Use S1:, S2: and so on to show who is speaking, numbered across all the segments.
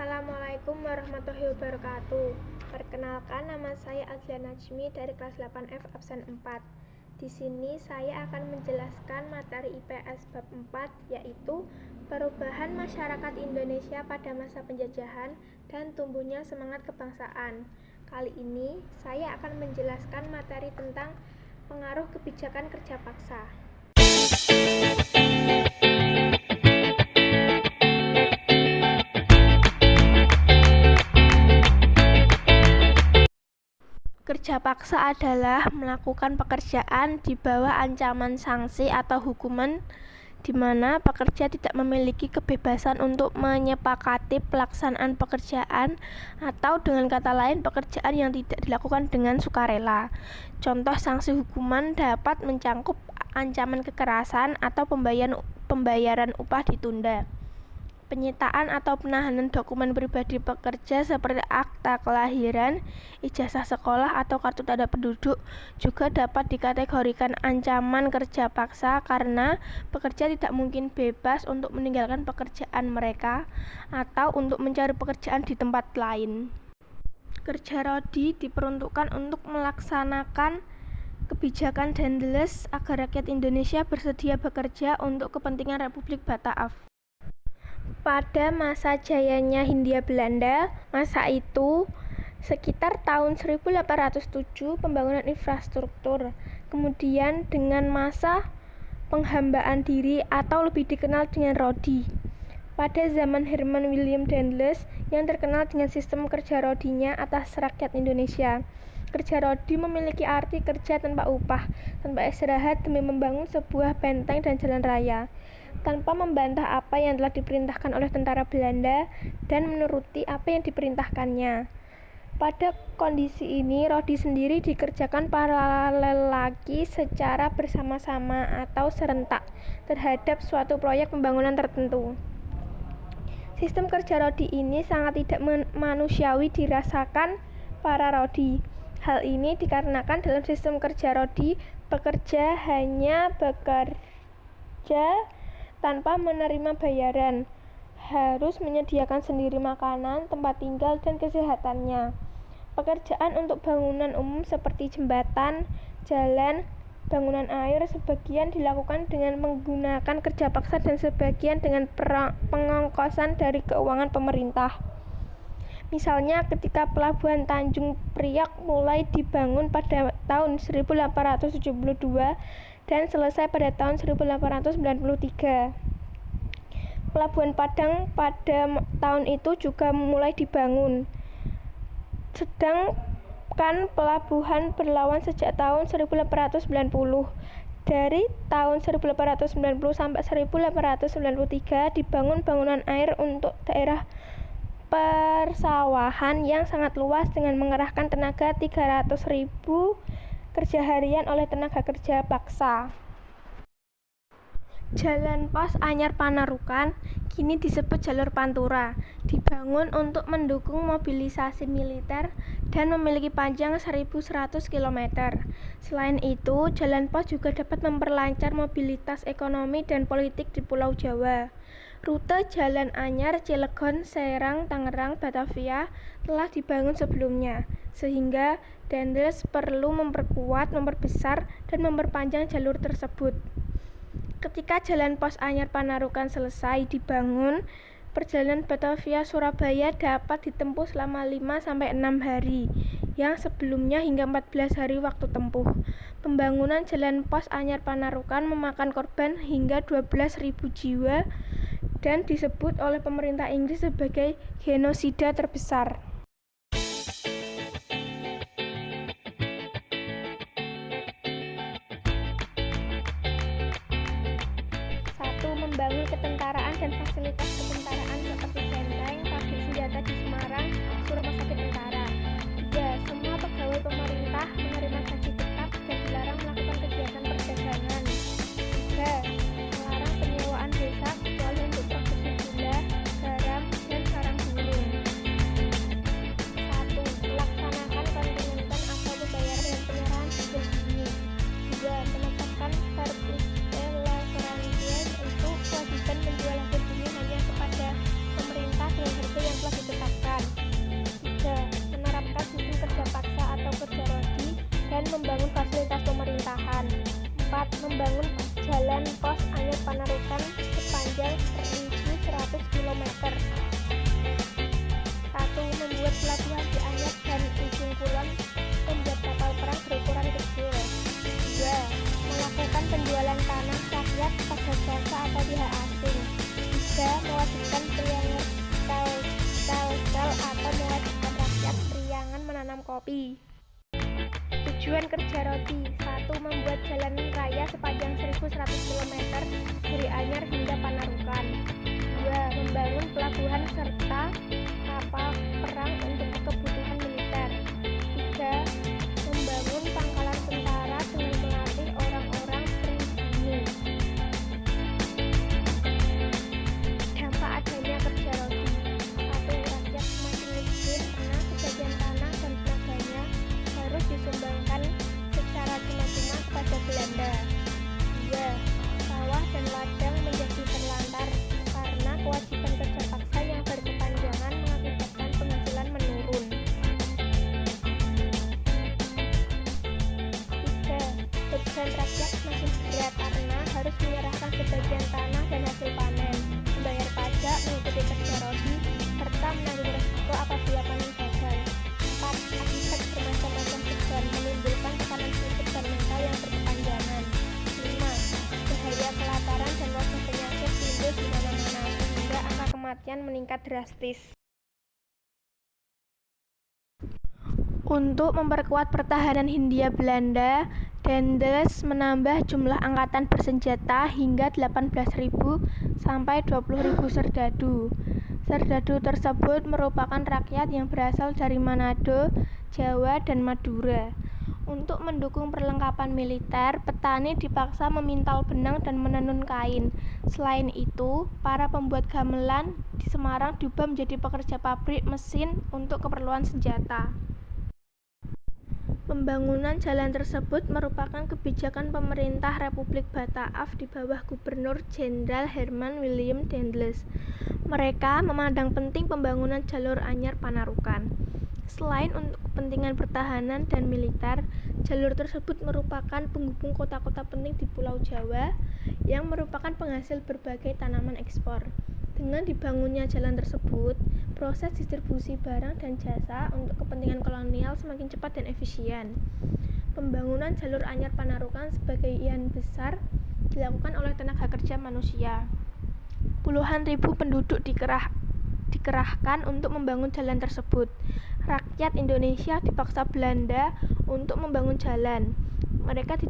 S1: Assalamualaikum warahmatullahi wabarakatuh. Perkenalkan, nama saya Adlian Najmi dari kelas 8F absen 4. Di sini saya akan menjelaskan materi IPS bab 4, yaitu perubahan masyarakat Indonesia pada masa penjajahan dan tumbuhnya semangat kebangsaan. Kali ini saya akan menjelaskan materi tentang pengaruh kebijakan kerja paksa. Kerja paksa adalah melakukan pekerjaan di bawah ancaman sanksi atau hukuman di mana pekerja tidak memiliki kebebasan untuk menyepakati pelaksanaan pekerjaan atau dengan kata lain pekerjaan yang tidak dilakukan dengan sukarela. Contoh sanksi hukuman dapat mencakup ancaman kekerasan atau pembayaran upah ditunda. Penyitaan atau penahanan dokumen pribadi pekerja seperti akta kelahiran, ijazah sekolah, atau kartu tanda penduduk juga dapat dikategorikan ancaman kerja paksa karena pekerja tidak mungkin bebas untuk meninggalkan pekerjaan mereka atau untuk mencari pekerjaan di tempat lain. Kerja rodi diperuntukkan untuk melaksanakan kebijakan Daendels agar rakyat Indonesia bersedia bekerja untuk kepentingan Republik Bataaf. Pada masa jayanya Hindia Belanda, masa itu sekitar tahun 1807 pembangunan infrastruktur. Kemudian dengan masa penghambaan diri atau lebih dikenal dengan rodi. Pada zaman Herman William Daendels yang terkenal dengan sistem kerja rodinya atas rakyat Indonesia. Kerja rodi memiliki arti kerja tanpa upah, tanpa istirahat demi membangun sebuah benteng dan jalan raya, tanpa membantah apa yang telah diperintahkan oleh tentara Belanda dan menuruti apa yang diperintahkannya. Pada kondisi ini, rodi sendiri dikerjakan para lelaki secara bersama-sama atau serentak terhadap suatu proyek pembangunan tertentu. Sistem kerja rodi ini sangat tidak manusiawi dirasakan para rodi. Hal ini dikarenakan dalam sistem kerja rodi, pekerja hanya bekerja tanpa menerima bayaran, harus menyediakan sendiri makanan, tempat tinggal, dan kesehatannya. Pekerjaan untuk bangunan umum seperti jembatan, jalan, bangunan air sebagian dilakukan dengan menggunakan kerja paksa dan sebagian dengan pengongkosan dari keuangan pemerintah. Misalnya ketika pelabuhan Tanjung Priok mulai dibangun pada tahun 1872 dan selesai pada tahun 1893. Pelabuhan Padang pada tahun itu juga mulai dibangun. Sedangkan pelabuhan Berlawan sejak tahun 1890. Dari tahun 1890 sampai 1893 dibangun bangunan air untuk daerah persawahan yang sangat luas dengan mengerahkan tenaga 300.000 kerja harian oleh tenaga kerja paksa. Jalan Pos Anyar Panarukan, kini disebut Jalur Pantura, dibangun untuk mendukung mobilisasi militer dan memiliki panjang 1.100 km. Selain itu, Jalan Pos juga dapat memperlancar mobilitas ekonomi dan politik di Pulau Jawa. Rute Jalan Anyar, Cilegon, Serang, Tangerang, Batavia telah dibangun sebelumnya, sehingga Daendels perlu memperkuat, memperbesar, dan memperpanjang jalur tersebut. Ketika Jalan Pos Anyar Panarukan selesai dibangun, perjalanan Batavia-Surabaya dapat ditempuh selama 5-6 hari, yang sebelumnya hingga 14 hari waktu tempuh. Pembangunan Jalan Pos Anyar Panarukan memakan korban hingga 12.000 jiwa dan disebut oleh pemerintah Inggris sebagai genosida terbesar. Membangun ketentaraan dan fasilitas ketentaraan seperti benteng, pabrik senjata di Semarang, rumah sakit tentara. 3. Semua pegawai pemerintah menerima gaji tetap dan dilarang melakukan kegiatan perdagangan. 3. Melarang penyewaan desa kecuali untuk produksi gula, garam, dan sarang burung. membangun fasilitas pemerintahan. 4. Membangun jalan pos Anyar Panarukan sepanjang 1.100 km. 1. Membuat pelabuhan di Anyar dan Ujung Kulon, membuat kapal perang berukuran kecil. 2. Melakukan penjualan tanah rakyat pada jasa atau pihak asing. 3. Mewajibkan priangan sel atau mewajibkan rakyat priangan menanam kopi. Tujuan kerja rodi. 1. Membuat jalan raya sepanjang 1.100 km dari Anyar hingga Panarukan. 2. Membangun pelabuhan serta kapal perang untuk kebutuhan militer. 3. Membangun pangkalan tentara dengan melatih orang-orang pribumi. Dampak adanya kerja rodi. 1. Rakyat semakin miskin karena sebagian tanah dan tenaganya harus disumbangkan secara cuma-cuma kepada Belanda. 2. Sawah dan ladang menjadi terlantar karena kewajiban kerja paksa yang berkepanjangan mengakibatkan penghasilan menurun. 3. Beban rakyat semakin berat karena harus menyerahkan sebagian tanah dan hasil panen, membayar pajak, mengikuti kerja rodi, serta menanggung resiko apabila panen gagal. 4. Akibat bermacam-macam beban menimbulkan tekanan fisik dan mental yang berkepanjangan. 5. Bahaya kelaparan dan wabah penyakit timbul di mana-mana sehingga angka kematian meningkat drastis. Untuk memperkuat pertahanan Hindia Belanda, Daendels menambah jumlah angkatan bersenjata hingga 18.000 sampai 20.000 serdadu. Serdadu tersebut merupakan rakyat yang berasal dari Manado, Jawa, dan Madura. Untuk mendukung perlengkapan militer, petani dipaksa memintal benang dan menenun kain. Selain itu, para pembuat gamelan di Semarang diubah menjadi pekerja pabrik mesin untuk keperluan senjata. Pembangunan jalan tersebut merupakan kebijakan pemerintah Republik Bataaf di bawah Gubernur Jenderal Herman Willem Daendels. Mereka memandang penting pembangunan jalur Anyar Panarukan. Selain untuk kepentingan pertahanan dan militer, jalur tersebut merupakan penghubung kota-kota penting di Pulau Jawa yang merupakan penghasil berbagai tanaman ekspor. Dengan dibangunnya jalan tersebut, proses distribusi barang dan jasa untuk kepentingan kolonial semakin cepat dan efisien. Pembangunan jalur Anyar Panarukan sebagian besar dilakukan oleh tenaga kerja manusia. Puluhan ribu penduduk dikerahkan untuk membangun jalan tersebut. Rakyat Indonesia dipaksa Belanda untuk membangun jalan. Mereka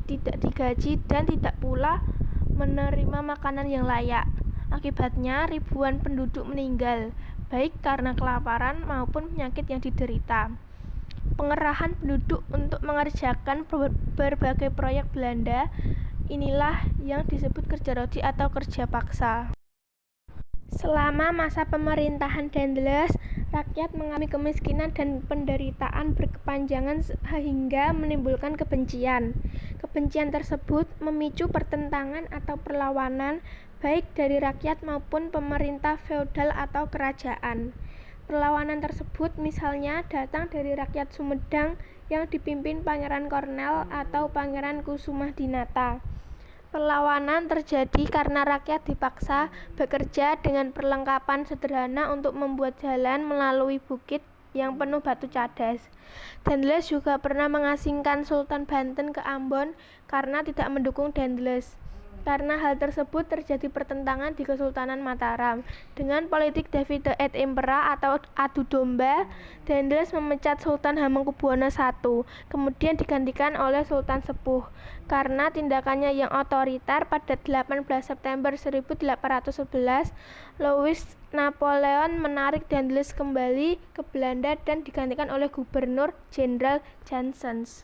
S1: tidak digaji dan tidak pula menerima makanan yang layak. Akibatnya ribuan penduduk meninggal, baik karena kelaparan maupun penyakit yang diderita. Pengerahan penduduk untuk mengerjakan berbagai proyek Belanda, inilah yang disebut kerja rodi atau kerja paksa. Selama masa pemerintahan Daendels, rakyat mengalami kemiskinan dan penderitaan berkepanjangan sehingga menimbulkan kebencian. Kebencian tersebut memicu pertentangan atau perlawanan baik dari rakyat maupun pemerintah feodal atau kerajaan. Perlawanan tersebut misalnya datang dari rakyat Sumedang yang dipimpin Pangeran Kornel atau Pangeran Kusumadinata. Perlawanan terjadi karena rakyat dipaksa bekerja dengan perlengkapan sederhana untuk membuat jalan melalui bukit yang penuh batu cadas. Daendels juga pernah mengasingkan Sultan Banten ke Ambon karena tidak mendukung Daendels. Karena hal tersebut terjadi pertentangan di Kesultanan Mataram. Dengan politik Divide et Impera atau adu domba, Daendels memecat Sultan Hamengkubuwono I, kemudian digantikan oleh Sultan Sepuh. Karena tindakannya yang otoriter, pada 18 September 1811, Louis Napoleon menarik Daendels kembali ke Belanda dan digantikan oleh Gubernur Jenderal Janssens.